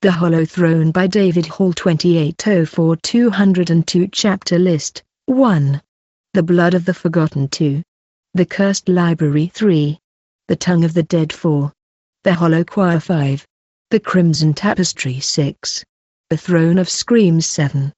The Hollow Throne by David Hall 2804 202 Chapter List 1. The Blood of the Forgotten 2. The Cursed Library 3. The Tongue of the Dead 4. The Hollow Choir 5. The Crimson Tapestry 6. The Throne of Screams 7.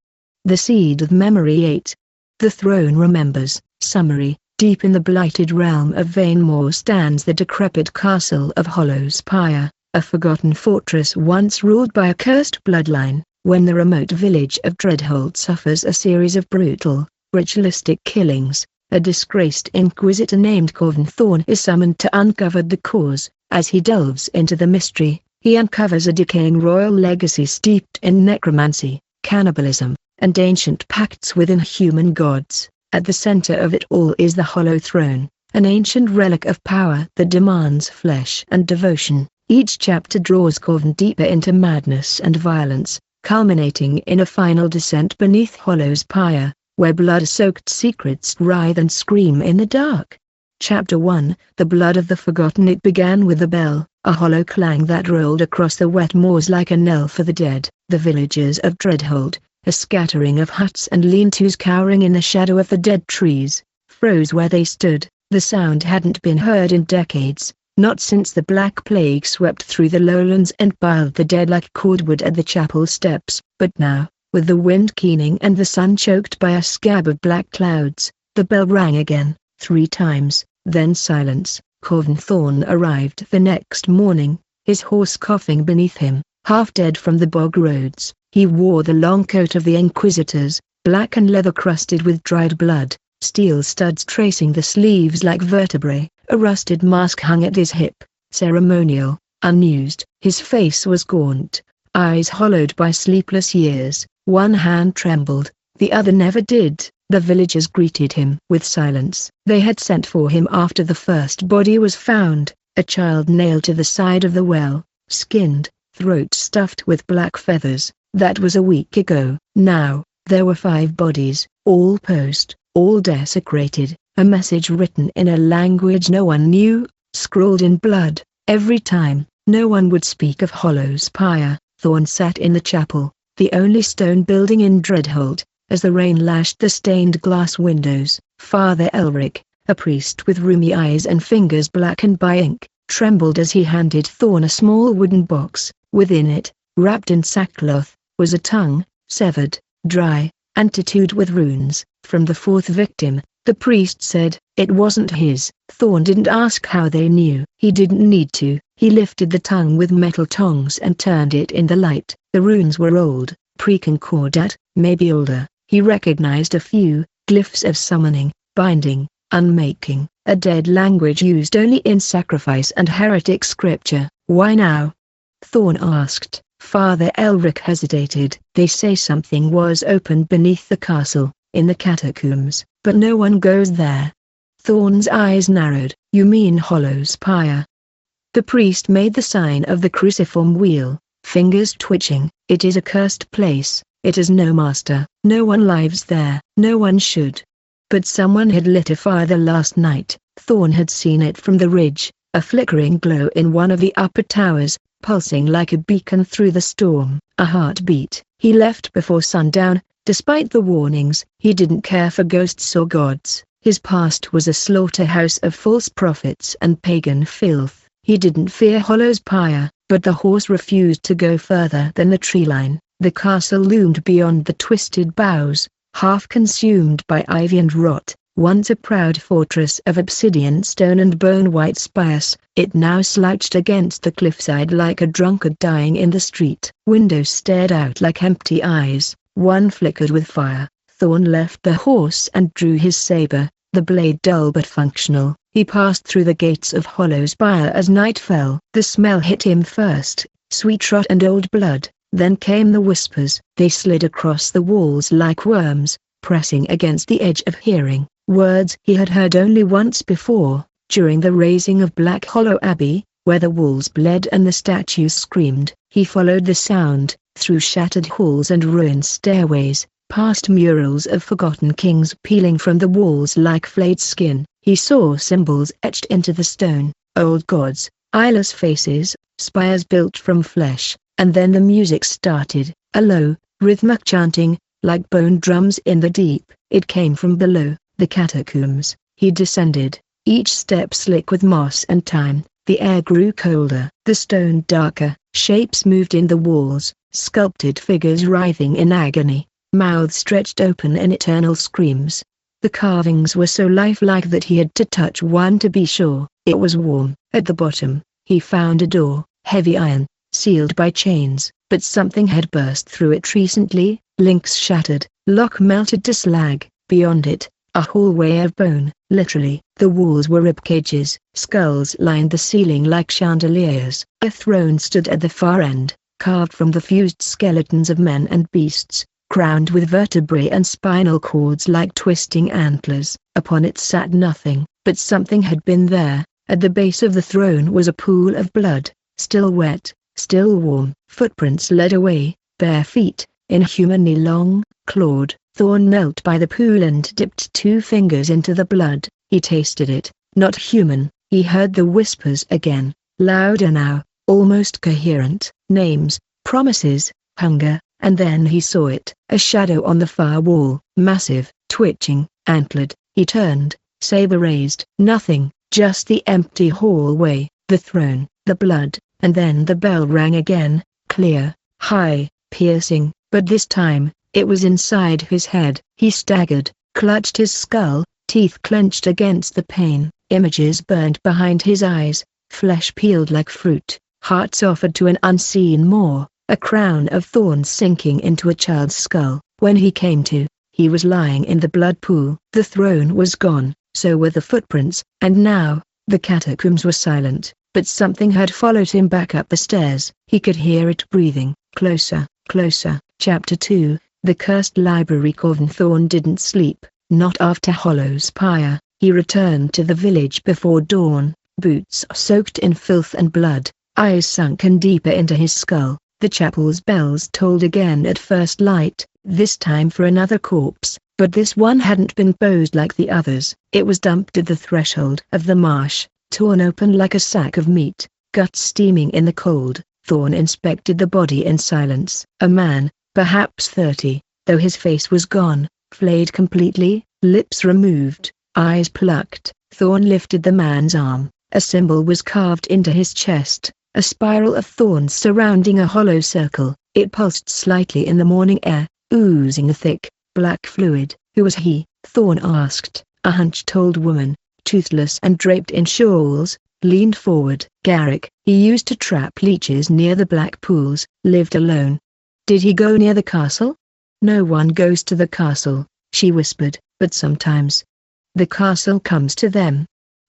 The Seed of Memory 8. The Throne Remembers. Summary. Deep in the blighted realm of Veyrnmoor stands the decrepit castle of Hollowspire, a forgotten fortress once ruled by a cursed bloodline. When the remote village of Dredholt suffers a series of brutal, ritualistic killings, a disgraced inquisitor named Corven Thorne is summoned to uncover the cause. As he delves into the mystery, he uncovers a decaying royal legacy steeped in necromancy, cannibalism, and ancient pacts with inhuman gods. At the center of it all is the Hollow Throne, an ancient relic of power that demands flesh and devotion. Each chapter draws Corven deeper into madness and violence, culminating in a final descent beneath Hollowspire, where blood-soaked secrets writhe and scream in the dark. Chapter 1, The Blood of the Forgotten. It began with a bell, a hollow clang that rolled across the wet moors like a knell for the dead. The villagers of Dredholt, a scattering of huts and lean-tos cowering in the shadow of the dead trees, froze where they stood. The sound hadn't been heard in decades, not since the Black Plague swept through the lowlands and piled the dead like cordwood at the chapel steps. But now, with the wind keening and the sun choked by a scab of black clouds, the bell rang again, 3 times, then silence. Corven Thorne arrived the next morning, his horse coughing beneath him, half dead from the bog roads. He wore the long coat of the inquisitors, black and leather-crusted with dried blood, steel studs tracing the sleeves like vertebrae. A rusted mask hung at his hip, ceremonial, unused. His face was gaunt, eyes hollowed by sleepless years. One hand trembled, the other never did. The villagers greeted him with silence. They had sent for him after the first body was found, a child nailed to the side of the well, skinned, throat stuffed with black feathers. That was a week ago. Now, there were 5 bodies, all post, all desecrated, a message written in a language no one knew, scrawled in blood. Every time, no one would speak of Hollowspire. Thorne sat in the chapel, the only stone building in Dredholt, as the rain lashed the stained glass windows. Father Elric, a priest with rheumy eyes and fingers blackened by ink, trembled as he handed Thorne a small wooden box. Within it, wrapped in sackcloth, was a tongue, severed, dry, and tattooed with runes. From the 4th victim, the priest said. It wasn't his. Thorne didn't ask how they knew. He didn't need to. He lifted the tongue with metal tongs and turned it in the light. The runes were old, pre-concordat, maybe older. He recognized a few glyphs of summoning, binding, unmaking, a dead language used only in sacrifice and heretic scripture. Why now? Thorne asked. Father Elric hesitated. They say something was opened beneath the castle, in the catacombs, but no one goes there. Thorne's eyes narrowed. You mean Hollowspire? The priest made the sign of the cruciform wheel, fingers twitching. It is a cursed place. It has no master. No one lives there. No one should. But someone had lit a fire there last night. Thorne had seen it from the ridge, a flickering glow in one of the upper towers, pulsing like a beacon through the storm. A heartbeat. He left before sundown. Despite the warnings, he didn't care for ghosts or gods. His past was a slaughterhouse of false prophets and pagan filth. He didn't fear Hollowspire, but the horse refused to go further than the tree line. The castle loomed beyond the twisted boughs, half consumed by ivy and rot. Once a proud fortress of obsidian stone and bone-white spires, it now slouched against the cliffside like a drunkard dying in the street. Windows stared out like empty eyes. One flickered with fire. Thorne left the horse and drew his saber, the blade dull but functional. He passed through the gates of Hollowspire as night fell. The smell hit him first, sweet rot and old blood. Then came the whispers. They slid across the walls like worms, pressing against the edge of hearing. Words he had heard only once before, during the razing of Black Hollow Abbey, where the walls bled and the statues screamed. He followed the sound, through shattered halls and ruined stairways, past murals of forgotten kings peeling from the walls like flayed skin. He saw symbols etched into the stone, old gods, eyeless faces, spires built from flesh, and then the music started, a low, rhythmic chanting, like bone drums in the deep. It came from below, the catacombs. He descended, each step slick with moss and time. The air grew colder, the stone darker, shapes moved in the walls, sculpted figures writhing in agony, mouths stretched open in eternal screams. The carvings were so lifelike that he had to touch one to be sure. It was warm. At the bottom, he found a door, heavy iron, sealed by chains, but something had burst through it recently, links shattered, lock melted to slag. Beyond it, a hallway of bone, literally. The walls were ribcages, skulls lined the ceiling like chandeliers. A throne stood at the far end, carved from the fused skeletons of men and beasts, crowned with vertebrae and spinal cords like twisting antlers. Upon it sat nothing, but something had been there. At the base of the throne was a pool of blood, still wet, still warm. Footprints led away, bare feet, inhumanly long, clawed. Thorne knelt by the pool and dipped 2 fingers into the blood. He tasted it, not human. He heard the whispers again, louder now, almost coherent. Names, promises, hunger, and then he saw it. A shadow on the far wall, massive, twitching, antlered. He turned, saber raised. Nothing, just the empty hallway, the throne, the blood, and then the bell rang again, clear, high, piercing, but this time, it was inside his head. He staggered, clutched his skull, teeth clenched against the pain. Images burned behind his eyes, flesh peeled like fruit, hearts offered to an unseen maw, a crown of thorns sinking into a child's skull. When he came to, he was lying in the blood pool. The throne was gone, so were the footprints, and now, the catacombs were silent, but something had followed him back up the stairs. He could hear it breathing, closer, closer. Chapter 2. The Cursed Library. Corven Thorne didn't sleep, not after Hollowspire. He returned to the village before dawn, boots soaked in filth and blood, eyes sunken deeper into his skull. The chapel's bells tolled again at first light, this time for another corpse, but this one hadn't been posed like the others. It was dumped at the threshold of the marsh, torn open like a sack of meat, guts steaming in the cold. Thorne inspected the body in silence. A man, perhaps 30, though his face was gone, flayed completely, lips removed, eyes plucked. Thorne lifted the man's arm. A symbol was carved into his chest, a spiral of thorns surrounding a hollow circle. It pulsed slightly in the morning air, oozing a thick, black fluid. Who was he? Thorne asked. A hunched old woman, toothless and draped in shawls, leaned forward. Garrick, he used to trap leeches near the black pools, lived alone. Did he go near the castle? No one goes to the castle, she whispered, but sometimes the castle comes to them.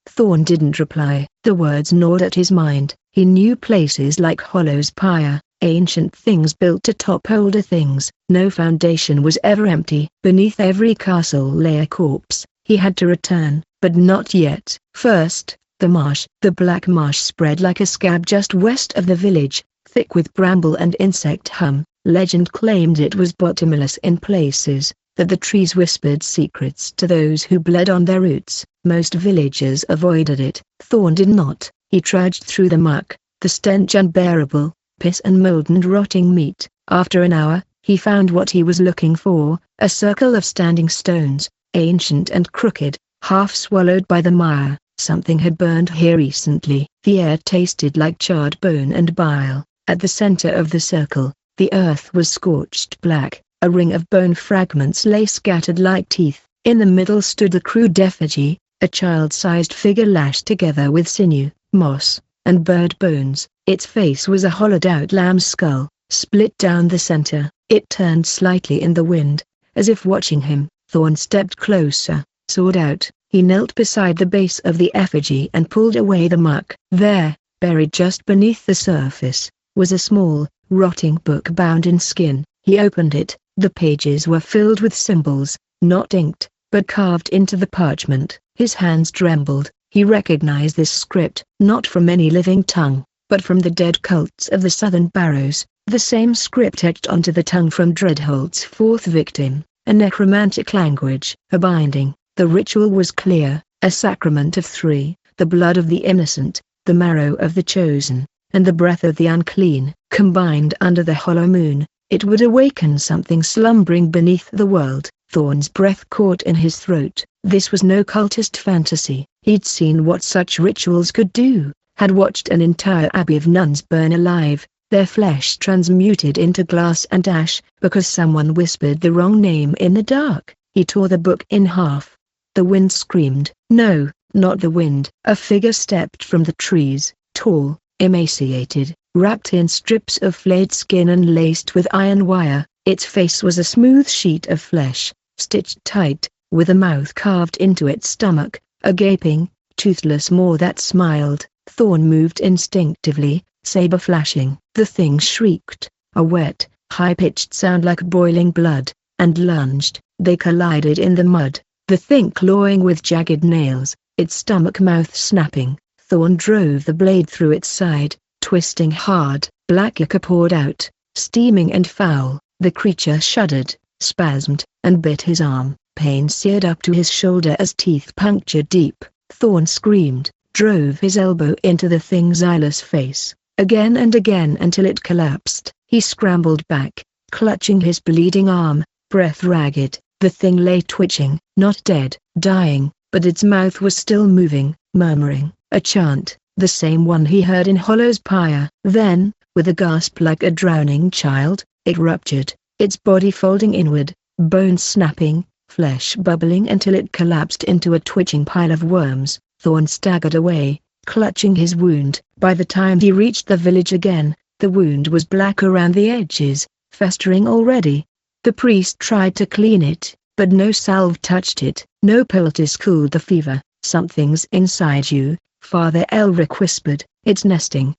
Thorne didn't reply. The words gnawed at his mind. He knew places like Hollowspire, ancient things built atop older things. No foundation was ever empty. Beneath every castle lay a corpse. He had to return, but not yet. First, the marsh. The black marsh spread like a scab just west of the village, thick with bramble and insect hum. Legend claimed it was bottomless in places, that the trees whispered secrets to those who bled on their roots. Most villagers avoided it. Thorne did not. He trudged through the muck, the stench unbearable, piss and mold and rotting meat. After an hour, he found what he was looking for, a circle of standing stones, ancient and crooked, half swallowed by the mire. Something had burned here recently. The air tasted like charred bone and bile. At the center of the circle, the earth was scorched black. A ring of bone fragments lay scattered like teeth. In the middle stood the crude effigy, a child-sized figure lashed together with sinew, moss, and bird bones. Its face was a hollowed-out lamb's skull, split down the center. It turned slightly in the wind, as if watching him. Thorne stepped closer, sword out. He knelt beside the base of the effigy and pulled away the muck. There, buried just beneath the surface, was a small, rotting book bound in skin. He opened it. The pages were filled with symbols, not inked, but carved into the parchment. His hands trembled. He recognized this script, not from any living tongue, but from the dead cults of the southern barrows, the same script etched onto the tongue from Dredholt's 4th victim, a necromantic language. A binding. The ritual was clear, a sacrament of 3, the blood of the innocent, the marrow of the chosen, and the breath of the unclean, combined under the hollow moon, it would awaken something slumbering beneath the world. Thorne's breath caught in his throat. This was no cultist fantasy. He'd seen what such rituals could do, had watched an entire abbey of nuns burn alive, their flesh transmuted into glass and ash, because someone whispered the wrong name in the dark. He tore the book in half. The wind screamed. No, not the wind. A figure stepped from the trees, tall, emaciated, wrapped in strips of flayed skin and laced with iron wire. Its face was a smooth sheet of flesh, stitched tight, with a mouth carved into its stomach, a gaping, toothless maw that smiled. Thorne moved instinctively, saber flashing. The thing shrieked, a wet, high-pitched sound like boiling blood, and lunged. They collided in the mud, the thing clawing with jagged nails, its stomach-mouth snapping. Thorne drove the blade through its side, twisting hard. Black ichor poured out, steaming and foul. The creature shuddered, spasmed, and bit his arm. Pain seared up to his shoulder as teeth punctured deep. Thorne screamed, drove his elbow into the thing's eyeless face, again and again until it collapsed. He scrambled back, clutching his bleeding arm, breath ragged. The thing lay twitching, not dead, dying, but its mouth was still moving, murmuring, a chant, the same one he heard in Hollowspire. Then, with a gasp like a drowning child, it ruptured, its body folding inward, bones snapping, flesh bubbling until it collapsed into a twitching pile of worms. Thorne staggered away, clutching his wound. By the time he reached the village again, the wound was black around the edges, festering already. The priest tried to clean it, but no salve touched it. No poultice cooled the fever. Something's inside you, Father Elric whispered. It's nesting.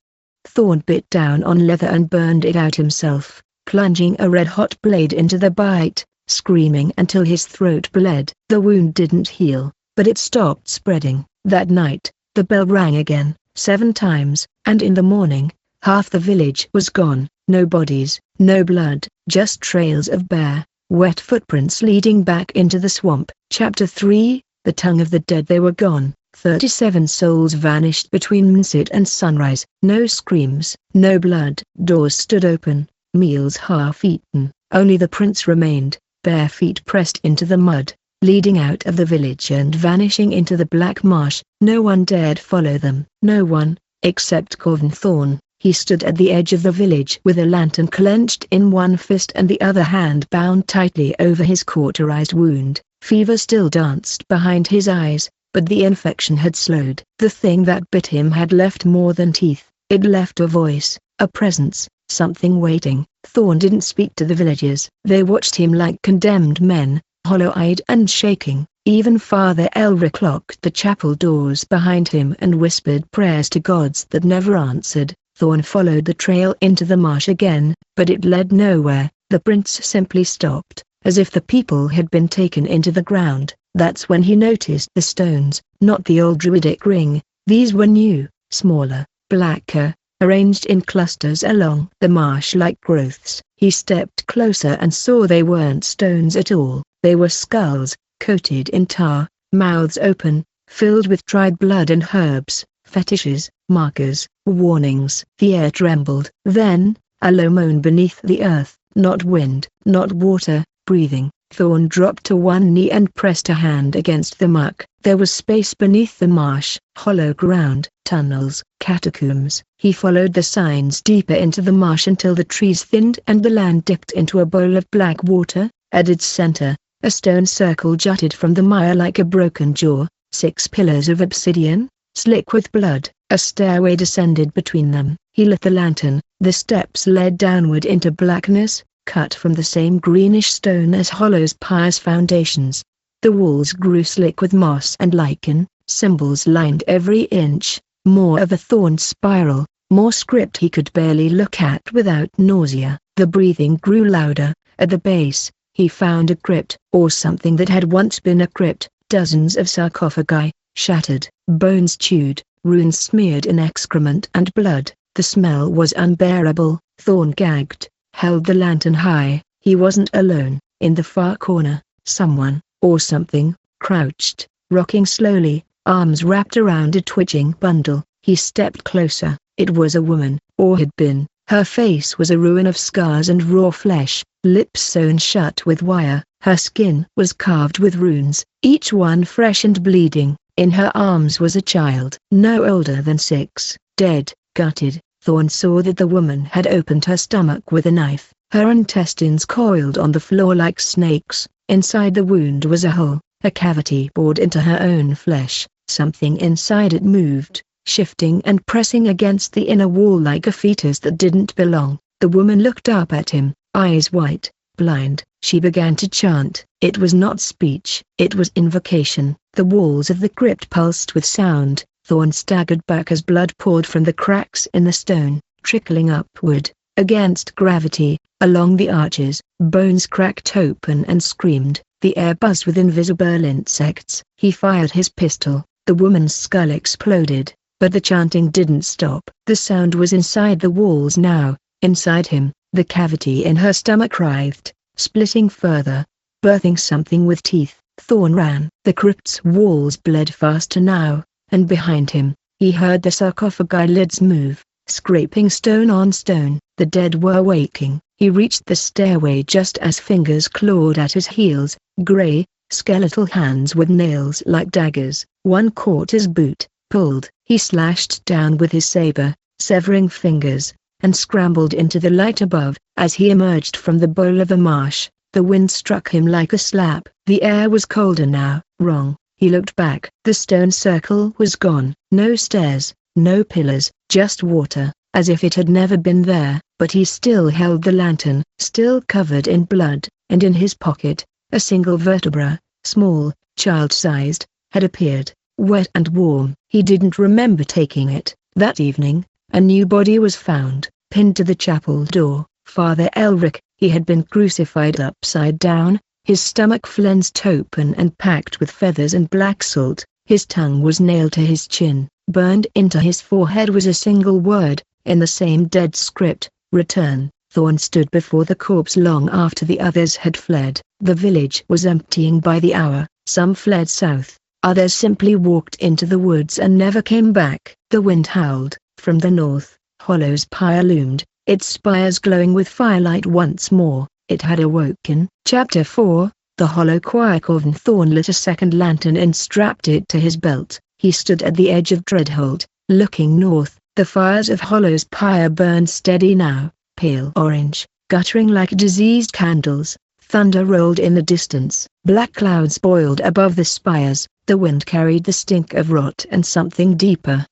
Thorne bit down on leather and burned it out himself, plunging a red-hot blade into the bite, screaming until his throat bled. The wound didn't heal, but it stopped spreading. That night, the bell rang again, 7 times, and in the morning, half the village was gone. No bodies, no blood, just trails of bare, wet footprints leading back into the swamp. Chapter 3, The Tongue of the Dead. They were gone. 37 souls vanished between moonset and sunrise. No screams, no blood. Doors stood open, meals half eaten. Only the prints remained, bare feet pressed into the mud, leading out of the village and vanishing into the black marsh. No one dared follow them. No one, except Corven Thorne. He stood at the edge of the village with a lantern clenched in one fist and the other hand bound tightly over his cauterized wound. Fever still danced behind his eyes, but the infection had slowed. The thing that bit him had left more than teeth. It left a voice, a presence, something waiting. Thorne didn't speak to the villagers. They watched him like condemned men, hollow-eyed and shaking. Even Father Elric locked the chapel doors behind him and whispered prayers to gods that never answered. Thorne followed the trail into the marsh again, but it led nowhere. The prints simply stopped, as if the people had been taken into the ground. That's when he noticed the stones, not the old druidic ring. These were new, smaller, blacker, arranged in clusters along the marsh like growths. He stepped closer and saw they weren't stones at all. They were skulls, coated in tar, mouths open, filled with dried blood and herbs, fetishes, markers, warnings. The air trembled. Then, a low moan beneath the earth, not wind, not water, breathing. Thorne dropped to one knee and pressed a hand against the muck. There was space beneath the marsh, hollow ground, tunnels, catacombs. He followed the signs deeper into the marsh until the trees thinned and the land dipped into a bowl of black water. At its center, a stone circle jutted from the mire like a broken jaw. 6 pillars of obsidian, slick with blood. A stairway descended between them. He lit the lantern. The steps led downward into blackness, cut from the same greenish stone as Hollowspire's foundations. The walls grew slick with moss and lichen, symbols lined every inch, more of a thorn spiral, more script he could barely look at without nausea. The breathing grew louder. At the base, he found a crypt, or something that had once been a crypt. Dozens of sarcophagi, shattered, bones chewed, runes smeared in excrement and blood. The smell was unbearable. Thorne gagged, held the lantern high. He wasn't alone. In the far corner, someone, or something, crouched, rocking slowly, arms wrapped around a twitching bundle. He stepped closer. It was a woman, or had been. Her face was a ruin of scars and raw flesh, lips sewn shut with wire. Her skin was carved with runes, each one fresh and bleeding. In her arms was a child no older than 6, dead, gutted. Thorne saw that the woman had opened her stomach with a knife. Her intestines coiled on the floor like snakes. Inside the wound was a hole, a cavity bored into her own flesh. Something inside it moved, shifting and pressing against the inner wall like a fetus that didn't belong. The woman looked up at him, eyes white, blind. She began to chant. It was not speech, it was invocation. The walls of the crypt pulsed with sound. Thorne staggered back as blood poured from the cracks in the stone, trickling upward, against gravity, along the arches. Bones cracked open and screamed. The air buzzed with invisible insects. He fired his pistol. The woman's skull exploded, but the chanting didn't stop. The sound was inside the walls now. Inside him, the cavity in her stomach writhed, splitting further, birthing something with teeth. Thorne ran. The crypt's walls bled faster now, and behind him, he heard the sarcophagi lids move, scraping stone on stone. The dead were waking. He reached the stairway just as fingers clawed at his heels, grey, skeletal hands with nails like daggers. One caught his boot, pulled. He slashed down with his saber, severing fingers, and scrambled into the light above. As he emerged from the bowl of a marsh, the wind struck him like a slap. The air was colder now. Wrong. He looked back. The stone circle was gone. No stairs, no pillars, just water, as if it had never been there. But he still held the lantern, still covered in blood, and in his pocket, a single vertebra, small, child-sized, had appeared, wet and warm. He didn't remember taking it. That evening, a new body was found, pinned to the chapel door. Father Elric. He had been crucified upside down, his stomach flensed open and packed with feathers and black salt. His tongue was nailed to his chin. Burned into his forehead was a single word, in the same dead script, return. Thorne stood before the corpse long after the others had fled. The village was emptying by the hour. Some fled south, others simply walked into the woods and never came back. The wind howled. From the north, Hollowspire loomed, its spires glowing with firelight once more. It had awoken. Chapter 4. The hollow choir. Corven Thorne lit a second lantern and strapped it to his belt. He stood at the edge of Dredholt, looking north. The fires of Hollowspire burned steady now, pale orange, guttering like diseased candles. Thunder rolled in the distance. Black clouds boiled above the spires. The wind carried the stink of rot and something deeper.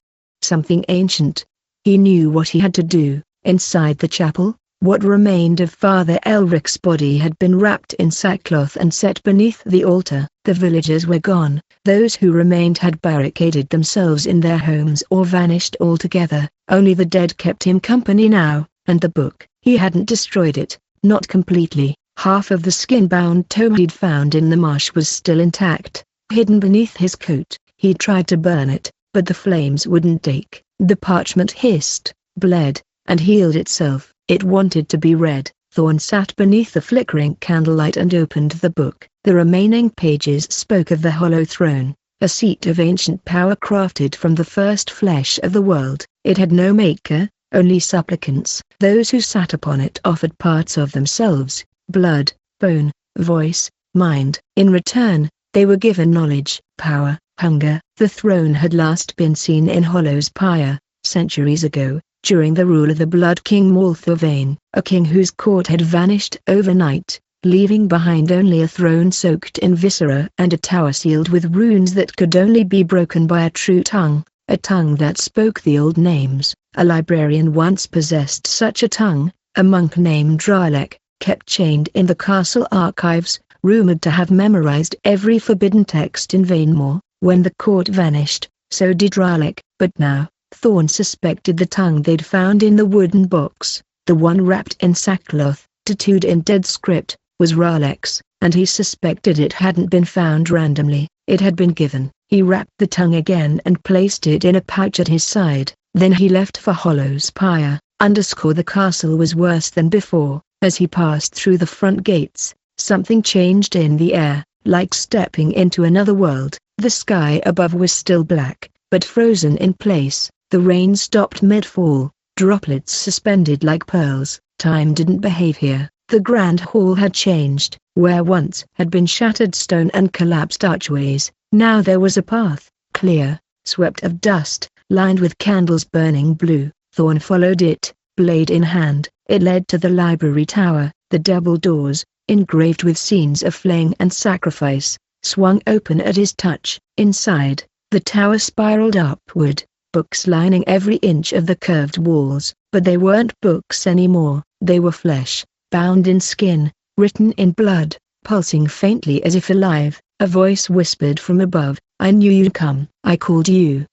Something ancient. He knew what he had to do. Inside the chapel, what remained of Father Elric's body had been wrapped in sackcloth and set beneath the altar. The villagers were gone. Those who remained had barricaded themselves in their homes or vanished altogether. Only the dead kept him company now, and the book. He hadn't destroyed it, not completely. Half of the skin-bound tome he'd found in the marsh was still intact, hidden beneath his coat. He tried to burn it, but the flames wouldn't take. The parchment hissed, bled, and healed itself. It wanted to be read. Thorne sat beneath the flickering candlelight and opened the book. The remaining pages spoke of the hollow throne, a seat of ancient power crafted from the first flesh of the world. It had no maker, only supplicants. Those who sat upon it offered parts of themselves, blood, bone, voice, mind. In return, they were given knowledge, power, hunger. The throne had last been seen in Hollowspire, centuries ago, during the rule of the Blood King Malthorvain, a king whose court had vanished overnight, leaving behind only a throne soaked in viscera and a tower sealed with runes that could only be broken by a true tongue, a tongue that spoke the old names. A librarian once possessed such a tongue, a monk named Relic, kept chained in the castle archives, rumored to have memorized every forbidden text in Veyrnmoor. When the court vanished, so did Relic. But now, Thorne suspected the tongue they'd found in the wooden box, the one wrapped in sackcloth, tattooed in dead script, was Relic's, and he suspected it hadn't been found randomly. It had been given. He wrapped the tongue again and placed it in a pouch at his side. Then he left for Hollowspire. The castle was worse than before. As he passed through the front gates, something changed in the air, like stepping into another world. The sky above was still black, but frozen in place. The rain stopped mid-fall, droplets suspended like pearls. Time didn't behave here. The grand hall had changed. Where once had been shattered stone and collapsed archways, now there was a path, clear, swept of dust, lined with candles burning blue. Thorne followed it, blade in hand. It led to the library tower. The double doors, engraved with scenes of flaying and sacrifice, swung open at his touch. Inside, the tower spiraled upward, books lining every inch of the curved walls, but they weren't books anymore. They were flesh, bound in skin, written in blood, pulsing faintly as if alive. A voice whispered from above, "I knew you'd come. I called you."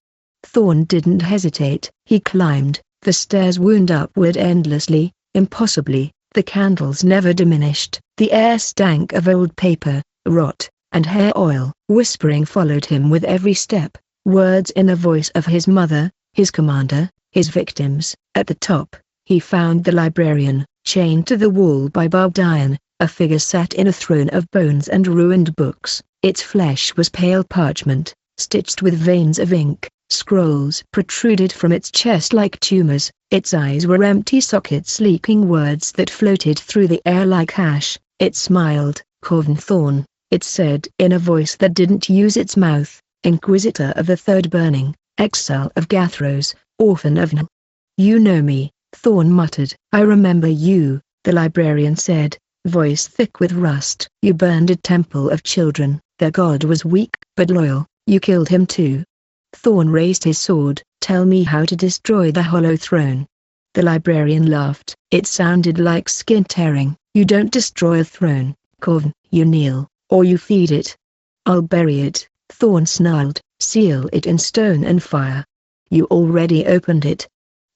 Thorne didn't hesitate. He climbed. The stairs wound upward endlessly, impossibly. The candles never diminished. The air stank of old paper, rot, and hair oil. Whispering followed him with every step, words in the voice of his mother, his commander, his victims. At the top, he found the librarian, chained to the wall by barbed iron. A figure sat in a throne of bones and ruined books. Its flesh was pale parchment, stitched with veins of ink. Scrolls protruded from its chest like tumors. Its eyes were empty sockets leaking words that floated through the air like ash. It smiled. "Corven Thorne," it said in a voice that didn't use its mouth, "Inquisitor of the Third Burning, exile of Gathros, orphan of N." "You know me," Thorne muttered. "I remember you," the librarian said, voice thick with rust. "You burned a temple of children. Their god was weak but loyal. You killed him too." Thorne raised his sword. "Tell me how to destroy the hollow throne." The librarian laughed. It sounded like skin tearing. "You don't destroy a throne, Corven. You kneel, or you feed it." "I'll bury it," Thorne snarled. "Seal it in stone and fire." "You already opened it."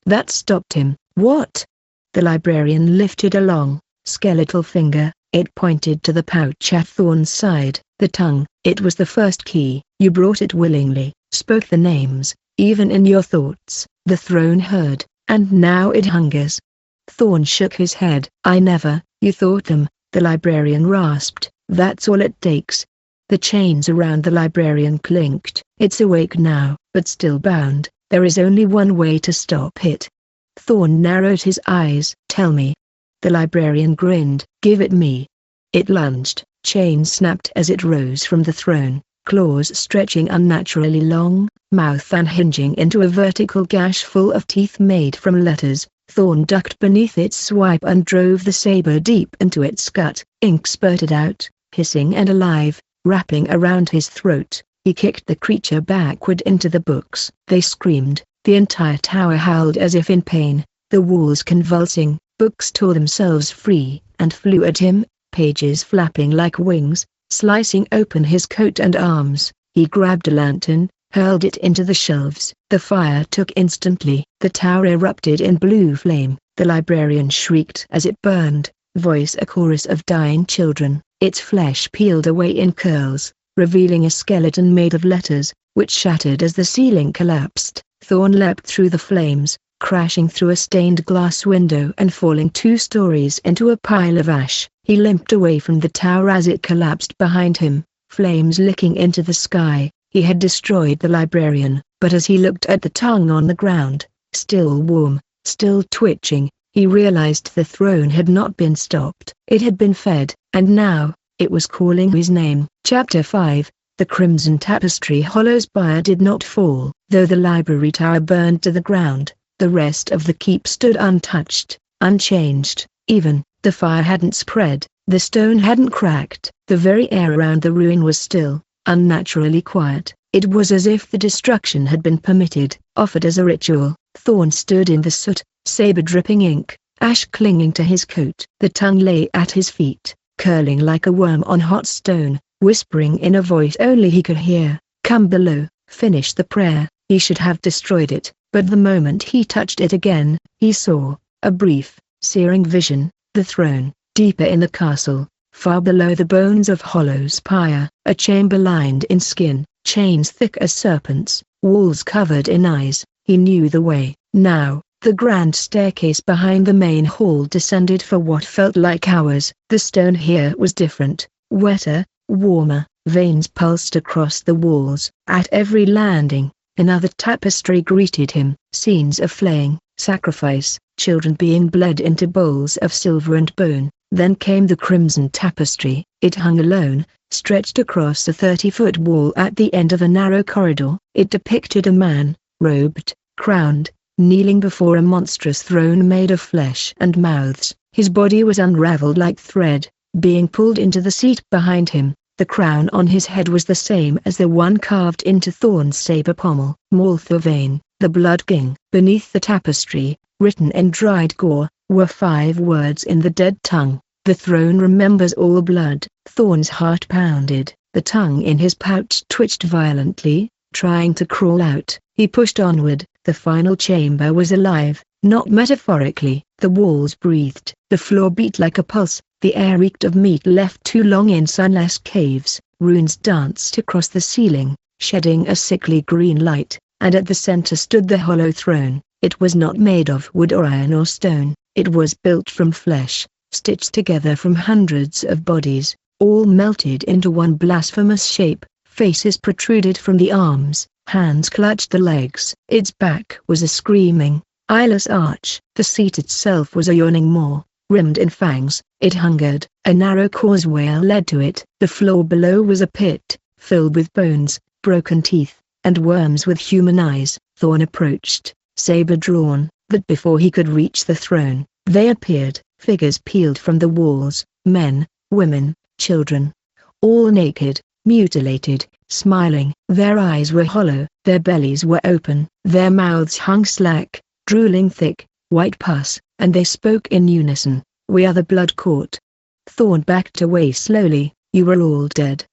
That stopped him. "What?" The librarian lifted a long, skeletal finger. It pointed to the pouch at Thorne's side. "The tongue." "It was the first key. You brought it willingly, spoke the names, even in your thoughts. The throne heard, and now it hungers." Thorne shook his head. "I never." "You thought them," the librarian rasped. "That's all it takes." The chains around the librarian clinked. "It's awake now, but still bound. There is only one way to stop it." Thorne narrowed his eyes. "Tell me." The librarian grinned. "Give it me." It lunged. Chains snapped as it rose from the throne, claws stretching unnaturally long, mouth unhinging into a vertical gash full of teeth made from letters. Thorne ducked beneath its swipe and drove the saber deep into its gut. Ink spurted out, hissing and alive, wrapping around his throat. He kicked the creature backward into the books. They screamed. The entire tower howled as if in pain, the walls convulsing. Books tore themselves free and flew at him, pages flapping like wings, slicing open his coat and arms. He grabbed a lantern, hurled it into the shelves. The fire took instantly. The tower erupted in blue flame. The librarian shrieked as it burned, voice a chorus of dying children. Its flesh peeled away in curls, revealing a skeleton made of letters, which shattered as the ceiling collapsed. Thorne leapt through the flames, crashing through a stained glass window and falling 2 stories into a pile of ash. He limped away from the tower as it collapsed behind him, flames licking into the sky. He had destroyed the librarian, but as he looked at the tongue on the ground, still warm, still twitching, he realized the throne had not been stopped. It had been fed, and now, it was calling his name. Chapter 5. The Crimson Tapestry. Hollowspire did not fall. Though the library tower burned to the ground, the rest of the keep stood untouched, unchanged. Even, the fire hadn't spread, the stone hadn't cracked. The very air around the ruin was still, unnaturally quiet. It was as if the destruction had been permitted, offered as a ritual. Thorne stood in the soot, saber dripping ink, ash clinging to his coat. The tongue lay at his feet, curling like a worm on hot stone, whispering in a voice only he could hear, "Come below, finish the prayer." He should have destroyed it, but the moment he touched it again, he saw, a brief, searing vision, the throne, deeper in the castle, far below the bones of Hollowspire, a chamber lined in skin, chains thick as serpents, walls covered in eyes. He knew the way. Now, the grand staircase behind the main hall descended for what felt like hours. The stone here was different, wetter, warmer, veins pulsed across the walls. At every landing, Another tapestry greeted him. Scenes of flaying, sacrifice, children being bled into bowls of silver and bone. Then came the crimson tapestry. It hung alone, stretched across a 30-foot wall at the end of a narrow corridor. It depicted a man, robed, crowned, kneeling before a monstrous throne made of flesh and mouths. His body was unraveled like thread, being pulled into the seat behind him. The crown on his head was the same as the one carved into Thorne's saber pommel. Veyn, the Blood King. Beneath the tapestry, written in dried gore, were 5 words in the dead tongue. The throne remembers all blood. Thorne's heart pounded. The tongue in his pouch twitched violently, trying to crawl out. He pushed onward. The final chamber was alive, not metaphorically. The walls breathed. The floor beat like a pulse. The air reeked of meat left too long in sunless caves. Runes danced across the ceiling, shedding a sickly green light, and at the center stood the hollow throne. It was not made of wood or iron or stone. It was built from flesh, stitched together from hundreds of bodies, all melted into one blasphemous shape. Faces protruded from the arms, hands clutched the legs. Its back was a screaming, eyeless arch. The seat itself was a yawning maw, rimmed in fangs. It hungered. A narrow causeway led to it. The floor below was a pit, filled with bones, broken teeth, and worms with human eyes. Thorne approached, saber drawn, but before he could reach the throne, they appeared. Figures peeled from the walls, men, women, children, all naked, mutilated, smiling. Their eyes were hollow, their bellies were open, their mouths hung slack, drooling thick, white pus, and they spoke in unison. "We are the Blood Court." Thorne backed away slowly. "You were all dead.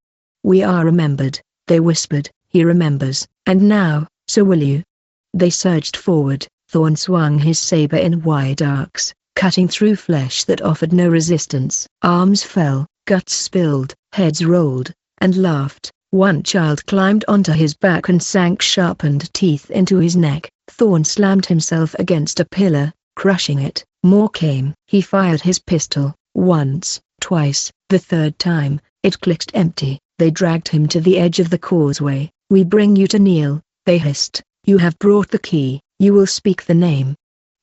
We are remembered," they whispered. "He remembers, and now, so will you." They surged forward. Thorne swung his saber in wide arcs, cutting through flesh that offered no resistance. Arms fell, guts spilled, heads rolled, and laughed. One child climbed onto his back and sank sharpened teeth into his neck. Thorne slammed himself against a pillar, crushing it. More came. He fired his pistol, once, twice. The third time, it clicked empty. They dragged him to the edge of the causeway. "We bring you to kneel," they hissed. "You have brought the key. You will speak the name."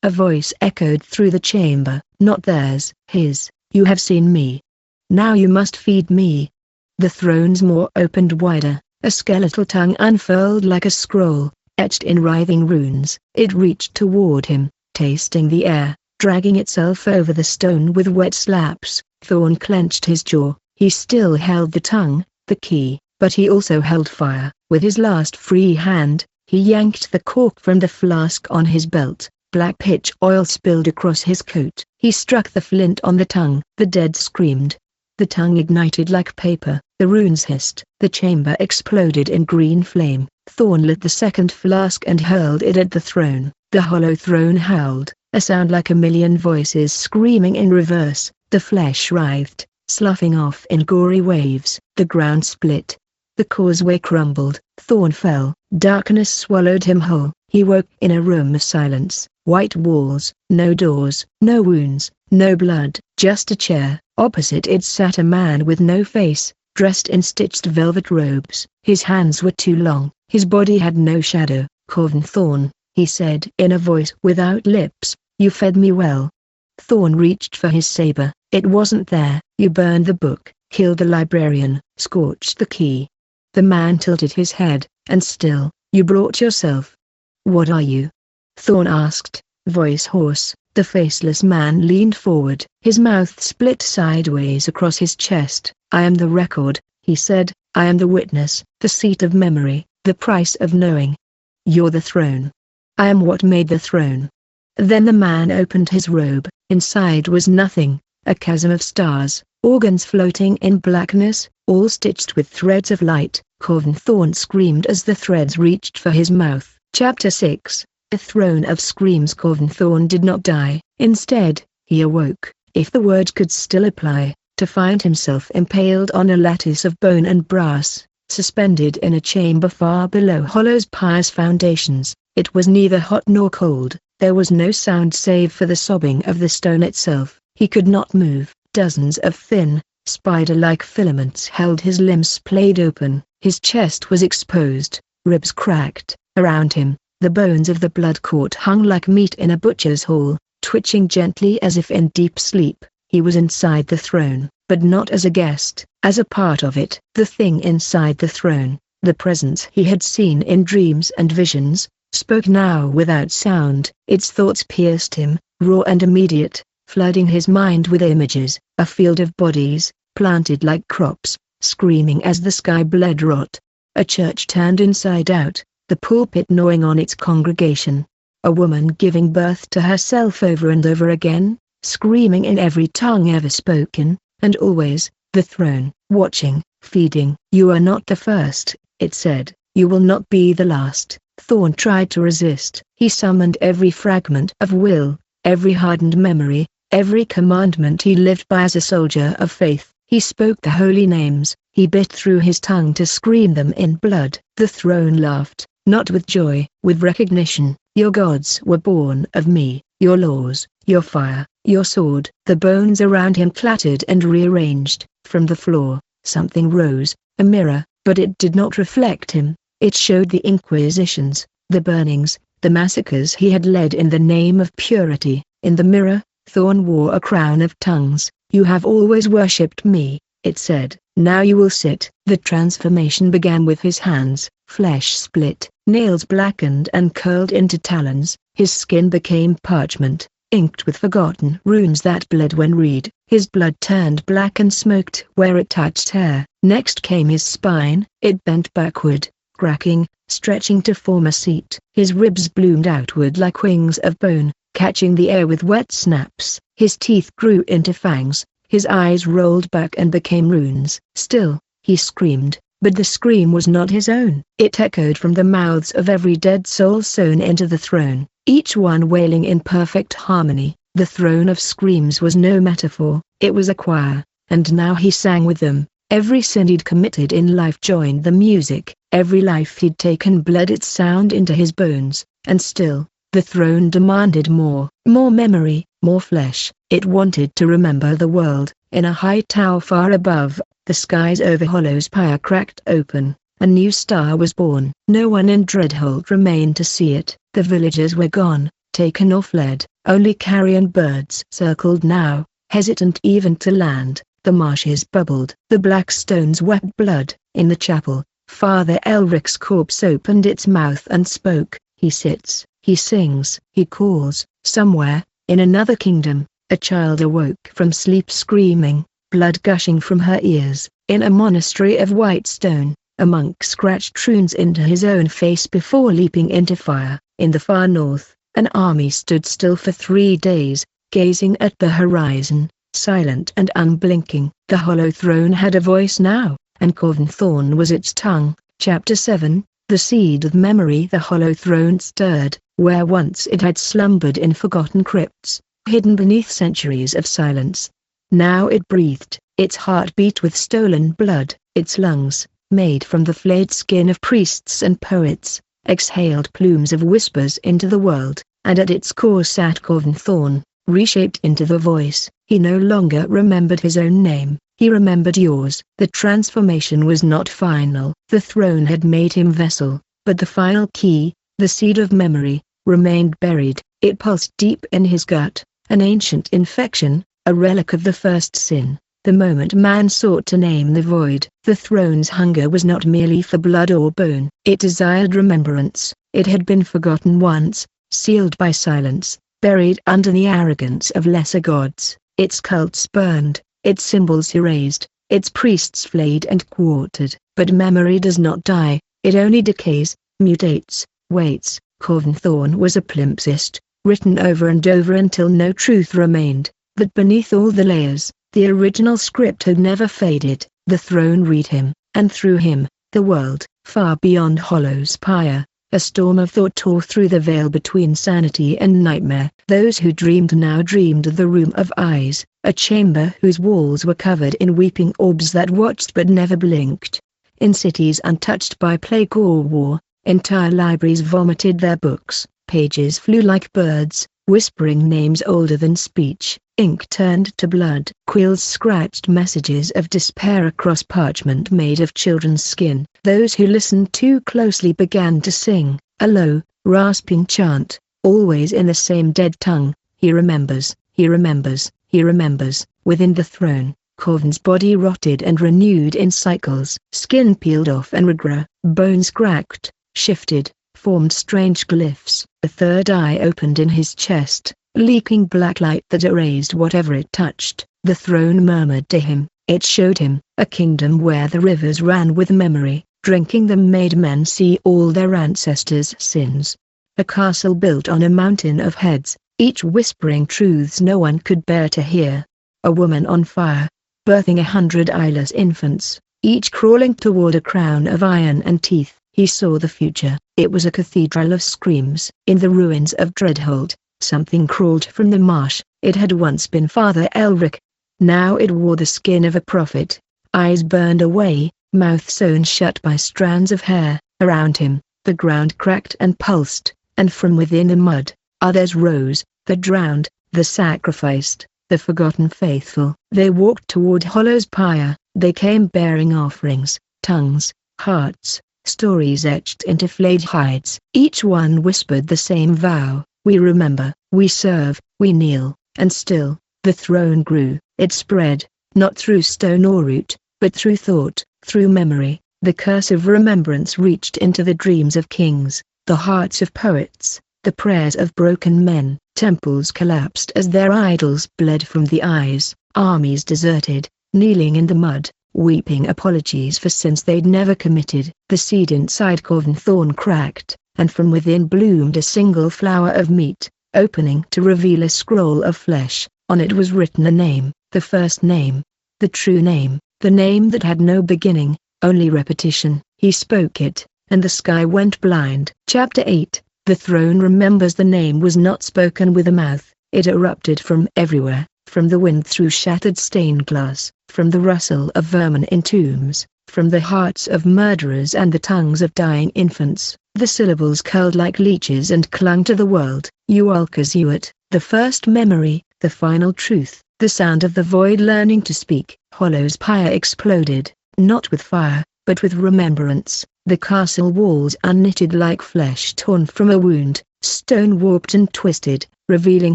A voice echoed through the chamber, not theirs, his. "You have seen me. Now you must feed me." The throne's maw opened wider, a skeletal tongue unfurled like a scroll, etched in writhing runes. It reached toward him, tasting the air, dragging itself over the stone with wet slaps. Thorne clenched his jaw. He still held the tongue, the key, but he also held fire. With his last free hand, he yanked the cork from the flask on his belt. Black pitch oil spilled across his coat. He struck the flint on the tongue. The dead screamed. The tongue ignited like paper. The runes hissed. The chamber exploded in green flame. Thorne lit the second flask and hurled it at the throne. The hollow throne howled, a sound like a million voices screaming in reverse. The flesh writhed, sloughing off in gory waves. The ground split. The causeway crumbled. Thorne fell. Darkness swallowed him whole. He woke in a room of silence. White walls, no doors, no wounds, no blood, just a chair. Opposite it sat a man with no face, dressed in stitched velvet robes. His hands were too long. His body had no shadow. "Corven Thorne," he said in a voice without lips, "you fed me well." Thorne reached for his saber. It wasn't there. "You burned the book, killed the librarian, scorched the key." The man tilted his head, "And still, you brought yourself. What are you?" Thorne asked, voice hoarse. The faceless man leaned forward. His mouth split sideways across his chest. "I am the record," he said. "I am the witness, the seat of memory, the price of knowing. You're the throne. I am what made the throne." Then the man opened his robe. Inside was nothing, a chasm of stars, organs floating in blackness, all stitched with threads of light. Corven Thorne screamed as the threads reached for his mouth. Chapter 6. A throne of screams. Corven Thorne did not die. Instead, he awoke, if the word could still apply, to find himself impaled on a lattice of bone and brass, suspended in a chamber far below Hollowspire's foundations. It was neither hot nor cold. There was no sound save for the sobbing of the stone itself. He could not move. Dozens of thin, spider-like filaments held his limbs splayed open. His chest was exposed, ribs cracked, Around him, the bones of the blood court hung like meat in a butcher's hall, twitching gently as if in deep sleep. He was inside the throne, but not as a guest, as a part of it. The thing inside the throne, the presence he had seen in dreams and visions, spoke now without sound. Its thoughts pierced him, raw and immediate, flooding his mind with images, a field of bodies, planted like crops, screaming as the sky bled rot. A church turned inside out, the pulpit gnawing on its congregation. A woman giving birth to herself over and over again, screaming in every tongue ever spoken, and always, the throne, watching, feeding. "You are not the first," it said, "you will not be the last." Thorne tried to resist. He summoned every fragment of will, every hardened memory, every commandment he lived by as a soldier of faith. He spoke the holy names, he bit through his tongue to scream them in blood. The throne laughed, not with joy, with recognition. "Your gods were born of me, your laws, your fire, your sword." The bones around him clattered and rearranged. From the floor, something rose, a mirror, but it did not reflect him. It showed the inquisitions, the burnings, the massacres he had led in the name of purity. In the mirror, Thorne wore a crown of tongues. "You have always worshipped me," it said. "Now you will sit." The transformation began with his hands. Flesh split, nails blackened and curled into talons. His skin became parchment, inked with forgotten runes that bled when read. His blood turned black and smoked where it touched hair. Next came his spine. It bent backward, cracking, stretching to form a seat. His ribs bloomed outward like wings of bone, catching the air with wet snaps. His teeth grew into fangs, his eyes rolled back and became runes. Still, he screamed, but the scream was not his own. It echoed from the mouths of every dead soul sewn into the throne, each one wailing in perfect harmony. The throne of screams was no metaphor, it was a choir, and now he sang with them. Every sin he'd committed in life joined the music, every life he'd taken bled its sound into his bones, and still, the throne demanded more memory, more flesh. It wanted to remember the world. In a high tower far above, the skies over Hollowspire cracked open. A new star was born. No one in Dredholt remained to see it. The villagers were gone, taken or fled. Only carrion birds circled now, hesitant even to land. The marshes bubbled. The black stones wept blood. In the chapel, Father Elric's corpse opened its mouth and spoke. He sits, he sings, he calls. Somewhere, in another kingdom, a child awoke from sleep screaming, blood gushing from her ears. In a monastery of white stone, a monk scratched runes into his own face before leaping into fire. In the far north, an army stood still for 3 days, gazing at the horizon, silent and unblinking. The hollow throne had a voice now, and Corven Thorne was its tongue. Chapter 7, The Seed of Memory. The hollow throne stirred, where once it had slumbered in forgotten crypts, hidden beneath centuries of silence. Now it breathed, its heart beat with stolen blood. Its lungs, made from the flayed skin of priests and poets, exhaled plumes of whispers into the world, and at its core sat Corven Thorne, reshaped into the voice. He no longer remembered his own name, he remembered yours. The transformation was not final. The throne had made him vessel, but the final key, the seed of memory, remained buried. It pulsed deep in his gut, an ancient infection, a relic of the first sin. The moment man sought to name the void, the throne's hunger was not merely for blood or bone. It desired remembrance. It had been forgotten once, sealed by silence, buried under the arrogance of lesser gods. Its cults burned, its symbols erased, its priests flayed and quartered. But memory does not die, it only decays, mutates, waits. Corven Thorne was a palimpsest, written over and over until no truth remained. But beneath all the layers, the original script had never faded. The throne read him, and through him, the world. Far beyond Hollowspire, a storm of thought tore through the veil between sanity and nightmare. Those who dreamed now dreamed of the room of eyes, a chamber whose walls were covered in weeping orbs that watched but never blinked. In cities untouched by plague or war, entire libraries vomited their books. Pages flew like birds, whispering names older than speech. Ink turned to blood. Quills scratched messages of despair across parchment made of children's skin. Those who listened too closely began to sing, A low, rasping chant, always in the same dead tongue. He remembers, he remembers, he remembers. Within the throne, Corven's body rotted and renewed in cycles. Skin peeled off and regrew, bones cracked, shifted, formed strange glyphs. A third eye opened in his chest, leaking black light that erased whatever it touched. The throne murmured to him. It showed him a kingdom where the rivers ran with memory. Drinking them made men see all their ancestors' sins. A castle built on a mountain of heads, each whispering truths no one could bear to hear. A woman on fire, birthing 100 eyeless infants, each crawling toward a crown of iron and teeth. He saw the future. It was a cathedral of screams. In the ruins of Dredholt, something crawled from the marsh. It had once been Father Elric. Now it wore the skin of a prophet. Eyes burned away, mouth sewn shut by strands of hair. Around him, the ground cracked and pulsed, and from within the mud, others rose, the drowned, the sacrificed, the forgotten faithful. They walked toward Hollowspire. They came bearing offerings, tongues, hearts, stories etched into flayed hides. Each one whispered the same vow: we remember, we serve, we kneel. And still, the throne grew. It spread, not through stone or root, but through thought, through memory. The curse of remembrance reached into the dreams of kings, the hearts of poets, the prayers of broken men. Temples collapsed as their idols bled from the eyes. Armies deserted, kneeling in the mud, weeping apologies for sins they'd never committed. The seed inside Corven Thorne cracked, and from within bloomed a single flower of meat, opening to reveal a scroll of flesh. On it was written a name, the first name, the true name, the name that had no beginning, only repetition. He spoke it, and the sky went blind. Chapter 8. The throne remembers. The name was not spoken with a mouth. It erupted from everywhere, from the wind through shattered stained glass, from the rustle of vermin in tombs, from the hearts of murderers and the tongues of dying infants. The syllables curled like leeches and clung to the world. Ualkazuat, the first memory, the final truth, the sound of the void learning to speak. Hollowspire exploded, not with fire, but with remembrance. The castle walls unknitted like flesh torn from a wound, stone warped and twisted, revealing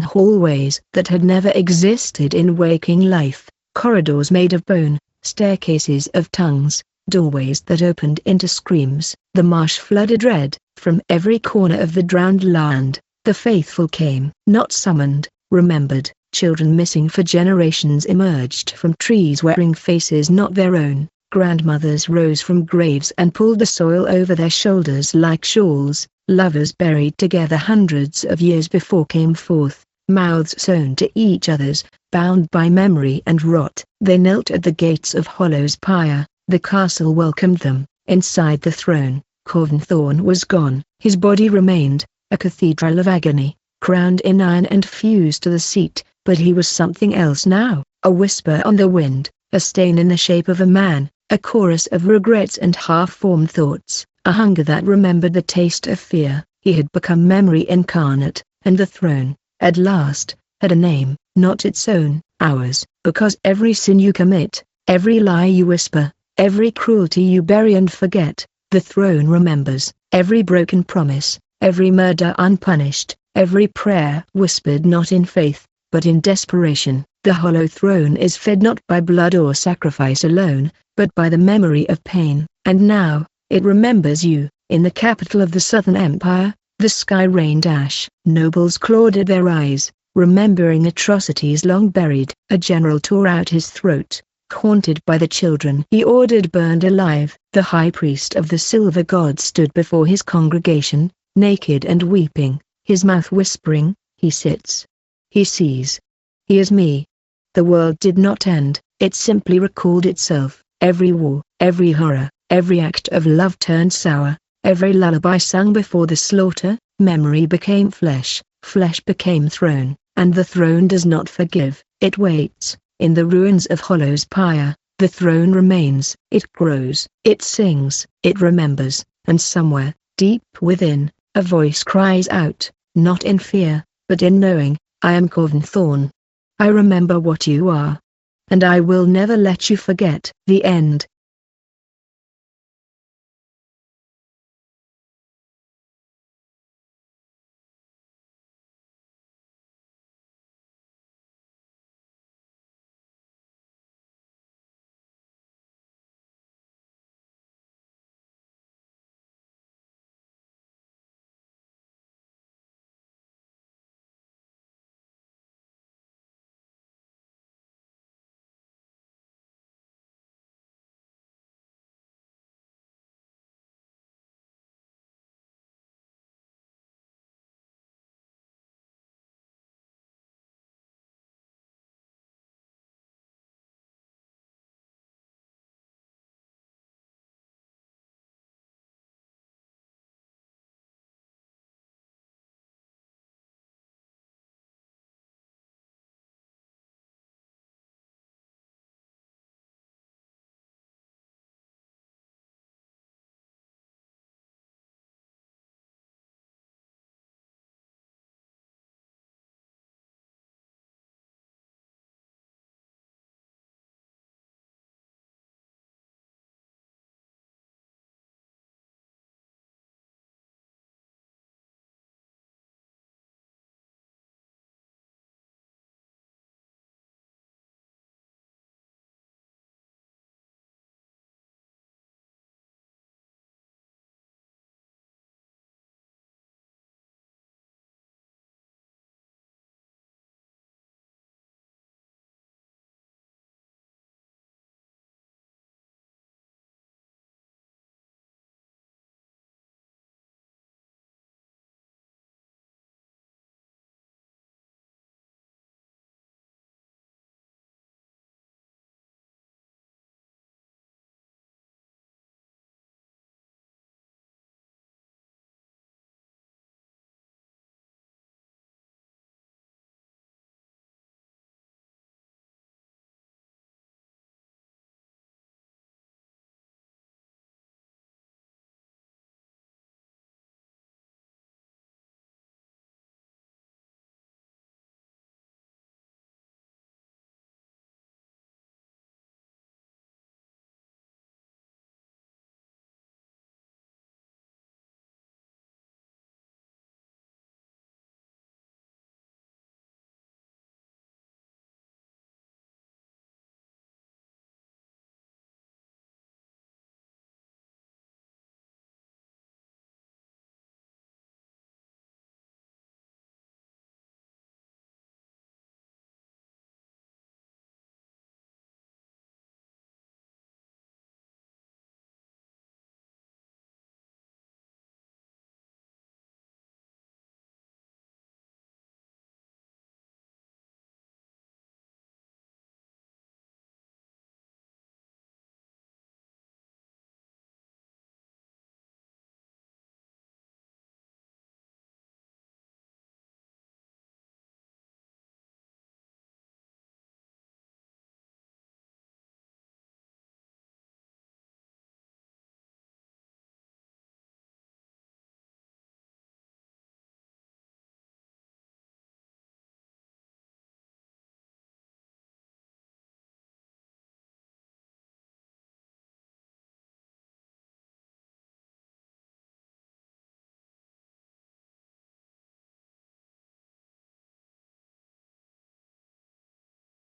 hallways that had never existed in waking life, corridors made of bone, staircases of tongues, doorways that opened into screams. The marsh flooded red. From every corner of the drowned land, the faithful came. Not summoned, remembered. Children missing for generations emerged from trees wearing faces not their own. Grandmothers rose from graves and pulled the soil over their shoulders like shawls. Lovers buried together hundreds of years before came forth, mouths sewn to each other's, bound by memory and rot. They knelt at the gates of Hollowspire. The castle welcomed them. Inside the throne, Corven Thorne was gone. His body remained, a cathedral of agony, crowned in iron and fused to the seat, but he was something else now. A whisper on the wind, a stain in the shape of a man, a chorus of regrets and half-formed thoughts, a hunger that remembered the taste of fear. He had become memory incarnate, and the throne, at last, had a name, not its own, ours. Because every sin you commit, every lie you whisper, every cruelty you bury and forget, the throne remembers. Every broken promise, every murder unpunished, every prayer whispered not in faith, but in desperation. The hollow throne is fed not by blood or sacrifice alone, but by the memory of pain. And now, it remembers you. In the capital of the Southern Empire, the sky rained ash. Nobles clawed at their eyes, remembering atrocities long buried. A general tore out his throat, haunted by the children he ordered burned alive. The high priest of the silver god stood before his congregation, naked and weeping, his mouth whispering. He sits. He sees. He is me. The world did not end, it simply recalled itself. Every war, every horror, every act of love turned sour, every lullaby sung before the slaughter. Memory became flesh, flesh became throne, and the throne does not forgive. It waits. In the ruins of Hollowspire, the throne remains. It grows, it sings, it remembers, and somewhere, deep within, a voice cries out, not in fear, but in knowing, I am Corven Thorne. I remember what you are. And I will never let you forget. The end.